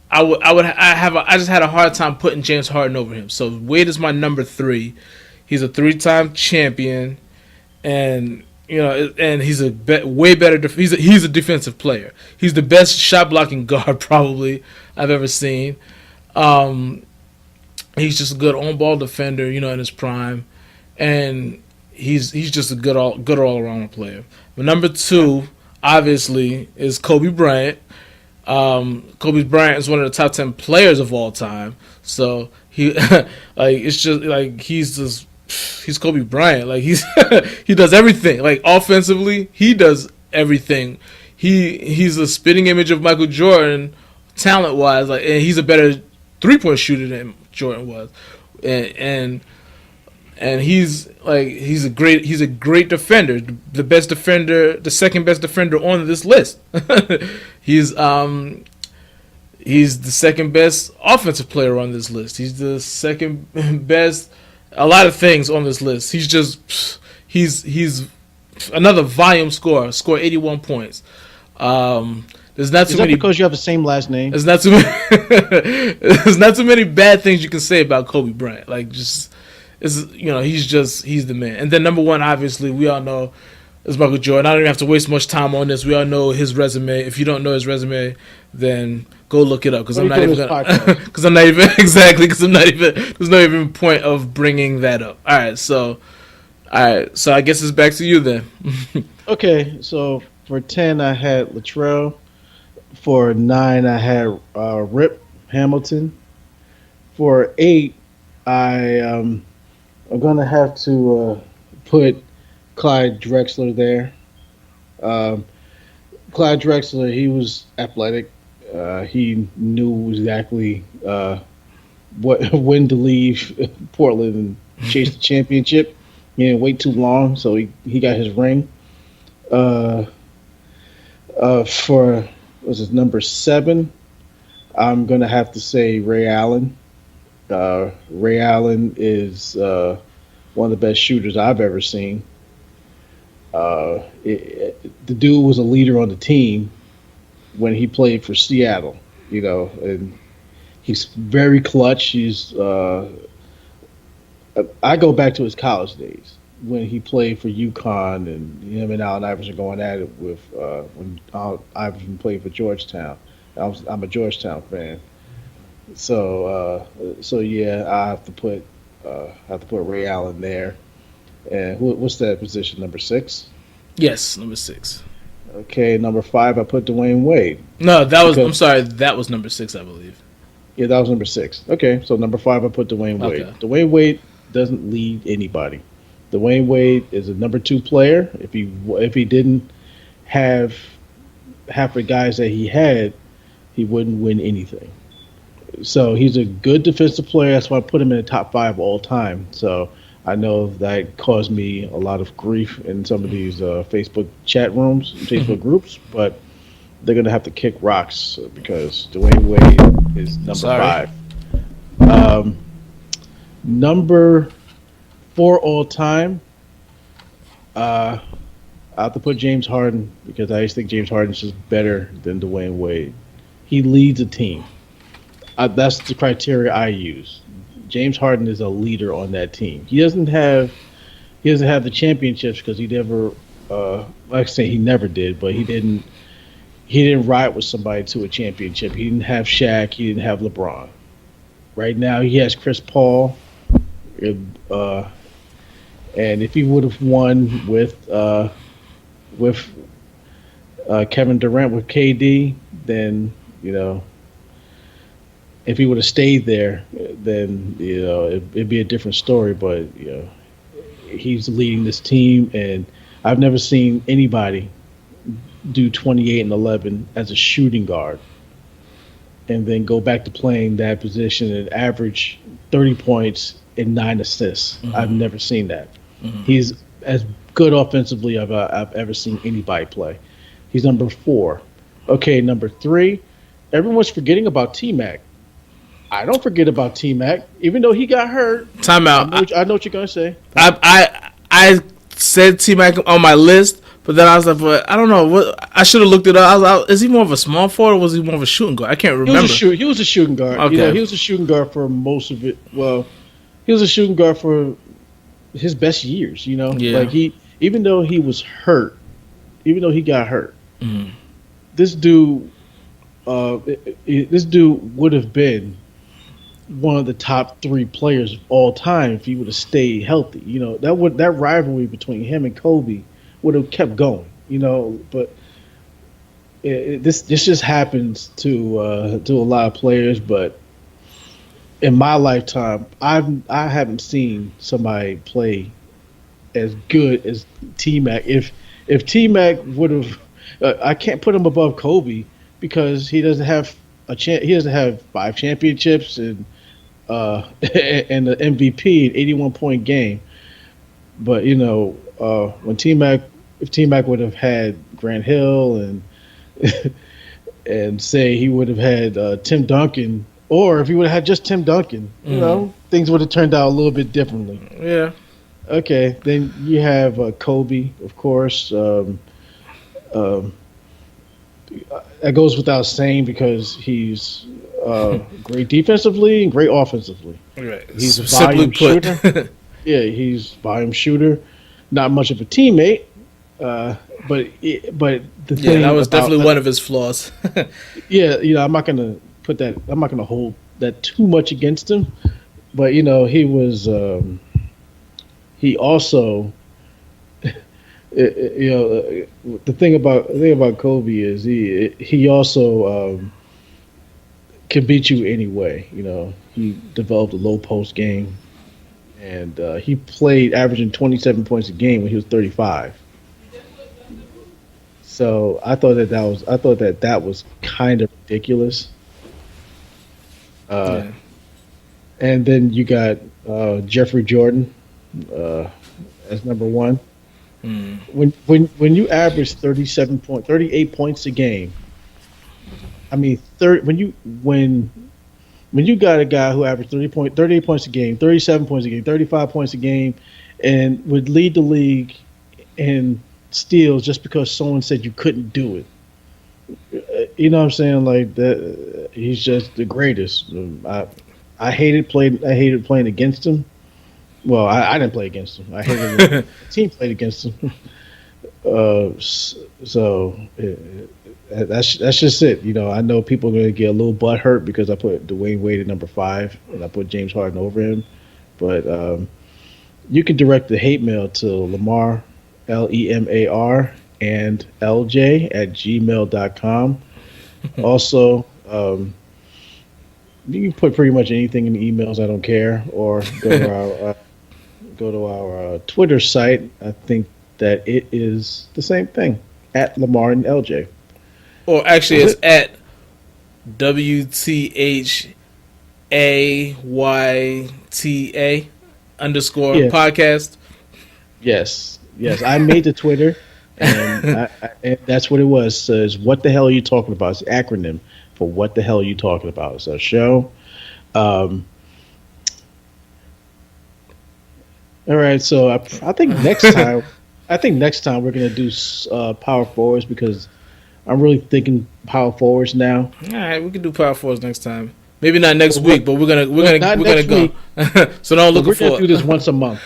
had a hard time putting James Harden over him. So Wade is my number 3. He's a 3-time champion, and and he's way better. He's a defensive player. He's the best shot blocking guard probably I've ever seen. He's just a good on ball defender, in his prime, and he's just a good all around player. But number 2, obviously, is Kobe Bryant. Kobe Bryant is one of the top 10 players of all time. So he it's just like he's Kobe Bryant. Like he does everything. Like offensively, he does everything. He's a spitting image of Michael Jordan, talent wise. Like, and he's a better 3-point shooter than Jordan was, and he's a great defender, the second best defender on this list. he's the second best offensive player on this list. He's the second best a lot of things on this list. He's another volume scorer. Scored 81 points. There's not too Is that many because you have the same last name? There's not too many bad things you can say about Kobe Bryant. Like just he's the man. And then number 1, obviously, we all know is Michael Jordan. I don't even have to waste much time on this. We all know his resume. If you don't know his resume, then go look it up because I'm not even gonna. Because I'm not even exactly. Because I'm not even. There's no even point of bringing that up. All right, so I guess it's back to you then. Okay, so for 10 I had Latrell. For 9 I had Rip Hamilton. For 8 I'm gonna have to put Clyde Drexler there. Clyde Drexler, he was athletic. He knew exactly when to leave Portland and chase the championship. He didn't wait too long, so he got his ring. For Was it number 7? I'm gonna have to say Ray Allen. Ray Allen is one of the best shooters I've ever seen. The dude was a leader on the team when he played for Seattle. And he's very clutch. I go back to his college days when he played for UConn, and him and Allen Iverson going at it with when Allen Iverson played for Georgetown. I'm a Georgetown fan, so yeah, I have to put Ray Allen there. And what's that position? Number 6. Yes, number 6. Okay, number 5. I put Dwayne Wade. No, that was. I'm Because sorry, that was number 6, I believe. yeah, that was number 6. Okay, so number 5. I put Dwayne Wade. Okay. Dwayne Wade doesn't lead anybody. Dwayne Wade is a number 2 player. If he didn't have half the guys that he had, he wouldn't win anything. So he's a good defensive player. That's why I put him in the top 5 all time. So I know that caused me a lot of grief in some of these Facebook chat rooms, Facebook groups, but they're gonna have to kick rocks because Dwayne Wade is number Sorry. 5. Number 4 all time. I have to put James Harden because I just think James Harden is just better than Dwayne Wade. He leads a team. That's the criteria I use. James Harden is a leader on that team. He doesn't have the championships because he never. Like I say, he never did, but he didn't. He didn't ride with somebody to a championship. He didn't have Shaq. He didn't have LeBron. Right now, he has Chris Paul. Uh, and if he would have won with Kevin Durant with KD, then if he would have stayed there, then it'd be a different story. But he's leading this team, and I've never seen anybody do 28 and 11 as a shooting guard, and then go back to playing that position and average 30 points and 9 assists. I've Mm-hmm. never seen that. Mm-hmm. He's as good offensively I've ever seen anybody play. He's number 4. Okay, number 3. Everyone's forgetting about T Mac. I don't forget about T Mac, even though he got hurt. Timeout. I know what you're gonna say. I said T Mac on my list, but then I was like, but I don't know what I should have looked it up. Is he more of a small forward or was he more of a shooting guard? I can't remember. He was a shooting guard. Okay. He was a shooting guard for most of it. Well, he was a shooting guard for his best years. Yeah. Like even though he was hurt, even though he got hurt, Mhm. this dude, this dude would have been one of the top 3 players of all time if he would have stayed healthy. That rivalry between him and Kobe would have kept going. But this just happens to a lot of players. But in my lifetime, I haven't seen somebody play as good as T Mac. If T Mac would have, I can't put him above Kobe because he doesn't have he doesn't have 5 championships and and the MVP, an 81-point game. But when if T Mac would have had Grant Hill and and say he would have had Tim Duncan, or if he would have had just Tim Duncan, things would have turned out a little bit differently. Yeah. Okay, then you have Kobe, of course. That goes without saying because he's great defensively and great offensively. Right. He's a Simply volume put. shooter. Yeah, he's volume shooter. Not much of a teammate, but the thing Yeah, that was about, definitely one of his flaws. yeah, I'm not gonna put that. I'm not gonna hold that too much against him. But he was. He also. The thing about Kobe is he also can beat you anyway. He developed a low post game, and he played averaging 27 points a game when he was 35. So I thought that was kind of ridiculous. Yeah. And then you got Jeffrey Jordan as number 1. When you average 38 points a game I mean, when you got a guy who averaged 38 points a game, 37 points a game, 35 points a game, and would lead the league in steals just because someone said you couldn't do it. You know what I'm saying? Like that, he's just the greatest. I hated playing against him. Well, I didn't play against him. I hated when the team played against him. That's just it. You know, I know people are going to get a little butt hurt because I put Dwayne Wade at number 5 and I put James Harden over him. But you can direct the hate mail to Lemar, Lemar, and LJ at gmail.com. Also, you can put pretty much anything in the emails. I don't care. Or go to our Twitter site. I think that it is the same thing at Lemar and LJ. Or actually, it's at WTHAYTA underscore podcast. Yes. I made the Twitter, and that's what it was. Says, what the hell are you talking about? It's an acronym for what the hell are you talking about. It's a show. All right, so I think next time. I think next time we're gonna do power forwards because I'm really thinking power forwards now. All right, we can do power forwards next time. Maybe not next week, but we're gonna go. So don't look for it. We're gonna do this once a month.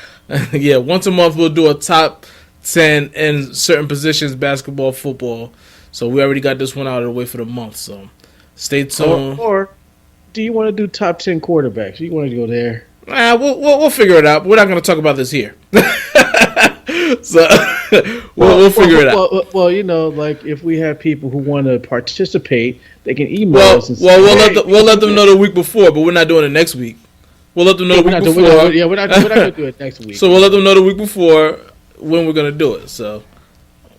Yeah, once a month we'll do a top 10 in certain positions, basketball, football. So we already got this one out of the way for the month. So stay tuned. Or do you want to do top 10 quarterbacks? You want to go there? We'll figure it out. We're not going to talk about this here. So we'll figure it out. Well, you know, like if we have people who want to participate, they can email us. And we'll let them know the week before, but we're not doing it next week. We'll let them know the week before. We're not going to do it next week. So we'll let them know the week before when we're going to do it. So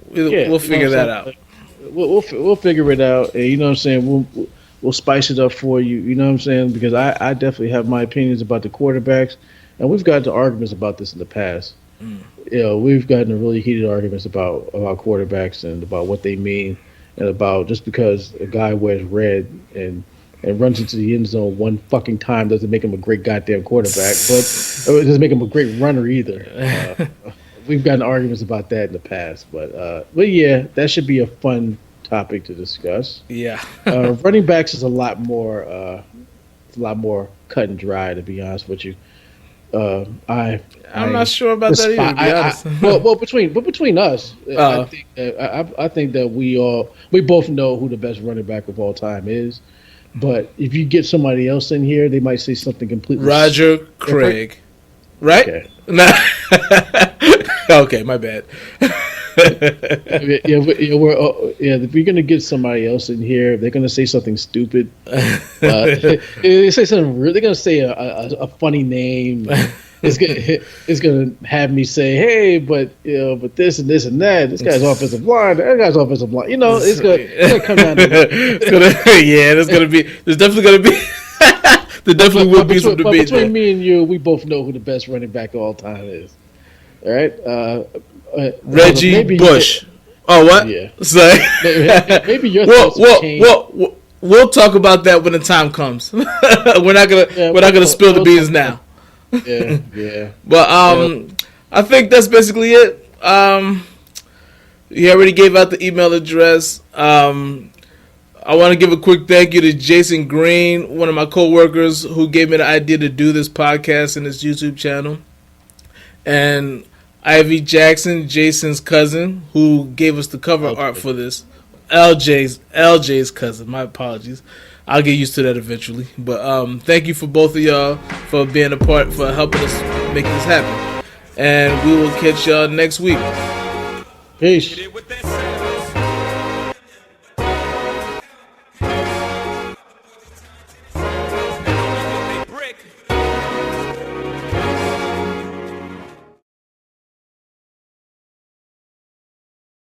we'll figure that out. We'll figure it out, and you know what I'm saying. We'll spice it up for you. You know what I'm saying? Because I definitely have my opinions about the quarterbacks, and we've gotten to arguments about this in the past. You know, we've gotten to really heated arguments about quarterbacks and about what they mean, and about just because a guy wears red and runs into the end zone one fucking time doesn't make him a great goddamn quarterback, but it doesn't make him a great runner either. We've gotten arguments about that in the past, but yeah, that should be a fun topic to discuss. Yeah, running backs is a lot more cut and dry, to be honest with you. I'm not sure about that either. To be honest. Well, between us, I think that we both know who the best running back of all time is. But if you get somebody else in here, they might say something completely. Roger Craig, right? Okay. Okay, my bad. If you're gonna get somebody else in here, they're gonna say something stupid. They say something. They're gonna say a funny name. It's gonna have me say, "Hey, but this and this and that. This guy's offensive line. That guy's offensive line." You know, it's gonna come down to that. There's definitely gonna be. There definitely will be some debate. But between me and you, we both know who the best running back of all time is. All right. Reggie Bush. Oh, what? Yeah. Sorry. Maybe your thoughts will change. We'll talk about that when the time comes. We're not gonna spill the beans now. Yeah. But I think that's basically it. He already gave out the email address. I want to give a quick thank you to Jason Green, one of my coworkers, who gave me the idea to do this podcast and this YouTube channel, and Ivy Jackson, Jason's cousin, who gave us the cover art for this. LJ's cousin. My apologies. I'll get used to that eventually. But thank you for both of y'all for being a part, for helping us make this happen. And we will catch y'all next week. Peace.